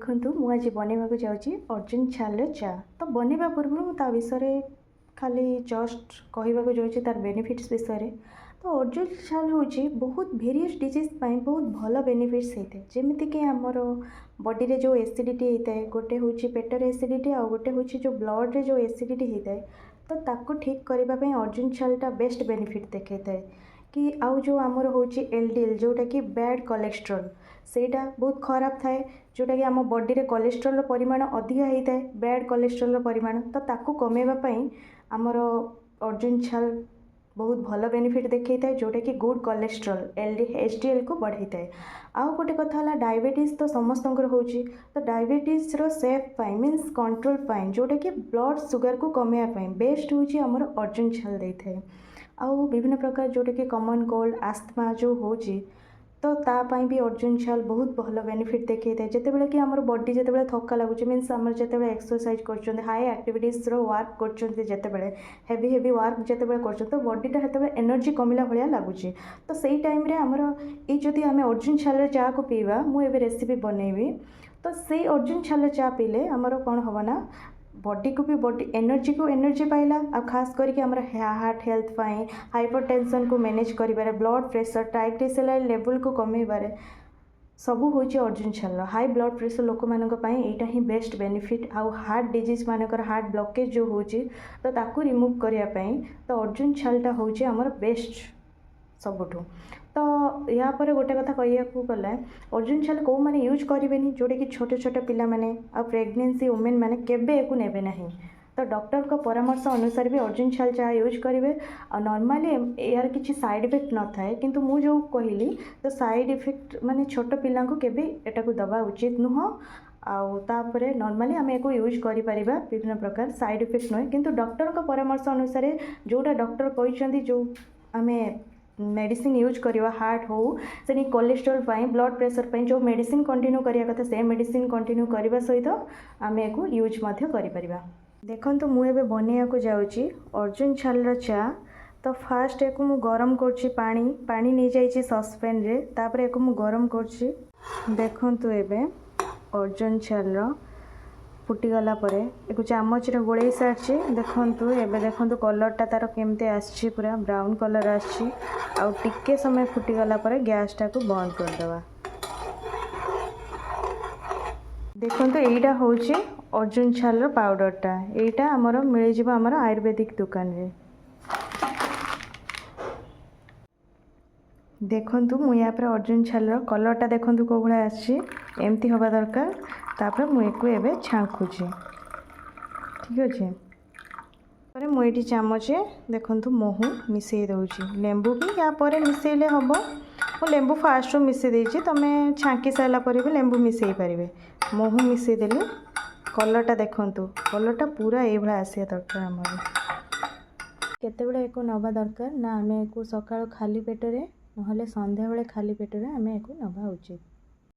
देखंतु मु आज बनैवाक जाऊँगी अर्जुन छाल चा। तो बनैवा पूर्व ता विषय खाली जस्ट कहवाक जाऊँगी तार बेनिफिट्स विषय। तो अर्जुन छाल हूँ बहुत भेरियस डिजीज बहुत भल बेनिफिट्स होता है जमीक आमर बॉडी रे जो एसिडिटी होता है गोटे हूँ पेटर एसिडिटी आ गोटे हूँ जो ब्लड रे जो एसिडिटी होता है तो ताको ठीक करने अर्जुन छालटा बेस्ट बेनिफिट देखता है कि आउ जो आमर हूँ एलडीएल जोटा कि बैड कोलेस्ट्रॉल सेटा बहुत खराब थाए जोटा कि आम बॉडी रे कोलेस्ट्रॉल परिमाण अधिका होता है बैड कोलेस्ट्रॉल परिमाण तो ताको कमेवाई आमर अर्जुन छाल बहुत भल बेनिफिट देखता है जोटा कि गुड कोलेस्ट्रॉल एचडीएल को बढ़ाई है। आउ गोटे कथा डायबिटीज तो समस्त हो तो डायबिटीज रो सेफ पाई मीन्स कंट्रोल पाई जोटा कि ब्लड सुगर को कमेवाई बेस्ट हूँ आमर अर्जुन छाल देता है। आउ विभिन्न प्रकार जोटा कि कॉमन कोल्ड आस्थमा जो हो तो तापाई भी अर्जुन छाल बहुत भल बेनिफिट देखता है जितेबाला कि आम बॉडी जितेबाला थका लगुच मीन्स आम जिते एक्सरसाइज कर हाई एक्टिविटीज वर्क करते हेवी हेवी वर्क जिते कर तो बॉडीटा हेतु एनर्जी कमिला भाया लगुच तो सही टाइम रे आमर ये जदि आम अर्जुन छाल चा को पीवा मुझे रेसिपी बनैबी तो से अर्जुन छाल चा पीले आमर कौन हम ना बॉडी को भी बॉडी एनर्जी को एनर्जी पाइला आ खास करके आमर हार्ट हेल्थ पाई हाइपरटेंशन को मैनेज करिबारे ब्लड प्रेशर ट्राइग्लिसराइड लेवल को कमेबारे सबू हूँ अर्जुन छाल हाई ब्लड प्रेशर लोक मानी यहाँ ही बेस्ट बेनिफिट आउ हार्ट डिजीज मानकर हार्ट ब्लॉकेज जो हो तो ताकू रिमूव करने तो अर्जुन छालटा हूँ आमर बेस्ट सबुठू। तो या पर गोटे कथा कहू गला अर्जुन छाल कौ मैंने यूज करेंगे जोटा कि छोटे छोटे पिला माने आ प्रेगनेंसी वुमेन मैंने केबे एको नेबे नहीं तो डॉक्टर का परामर्श अनुसार भी अर्जुन छाल चाह यूज करेंगे और नॉर्मली यार किसी साइड इफेक्ट न थाए किंतु मु जो कहली तो साइड इफेक्ट माने छोट पिला को केबे एटा को दबा उचित नुह आउ तापरे नॉर्मली आम एको यूज करि परिबा विभिन्न प्रकार साइड इफेक्ट नुहे किंतु डॉक्टर का परामर्श अनुसार जोटा डॉक्टर कहते जो आम मेडिसिन यूज करवा हार्ट हो से कोलेस्ट्रॉल पाई ब्लड प्रेशर पाई जो मेडिसिन कंटिन्यू करिया कथा से मेडिसिन कंटिन्यू करने सहित आम एको यूज करिपरिबा। देखंतु मु एबे बनैयाको जाउची अर्जुन छाल चा। तो फास्ट एको मु गरम करछि पानी पानी नहीं जाइछि ससपेन रे तापर एको मु गरम करछि। देखंतु एबे अर्जुन छाल फुटीगला परे एक चामच रे गोड़े सारछि देखंतु एबे देखंतु कलरटा तार केमते आछि पूरा ब्राउन कलर आछि आउ टिके समय फुटीगला परे गैसटा को बंद कर देबा। देखंतु एटा होछि अर्जुन छाल पाउडरटा एटा हमर मिल जिवो हमर आयुर्वेदिक दुकान रे। देखंतु मु या पर अर्जुन छाल कलरटा देखंतु को भला आछि एमती होबा दरकार तापर मु एको एबे छांकुछि ठीक अछि। पर मु एठी चामचे देखंतु महू मिसई दउछि लेंबू भी या पर मिसैले हबो मु लेंबू फास्ट मिसई देछि तमे छांकी साइला पर भी लेंबू मिसई परिबे महू मिसई देले कलरटा देखंतु कलरटा पूरा ए भला आसिया दरकार हमर केते बेले एको नबा दरकार ना आमे एको सकाळ खाली पेटरे नहले संध्या बेले खाली पेटरे आमे एको नबा उचित।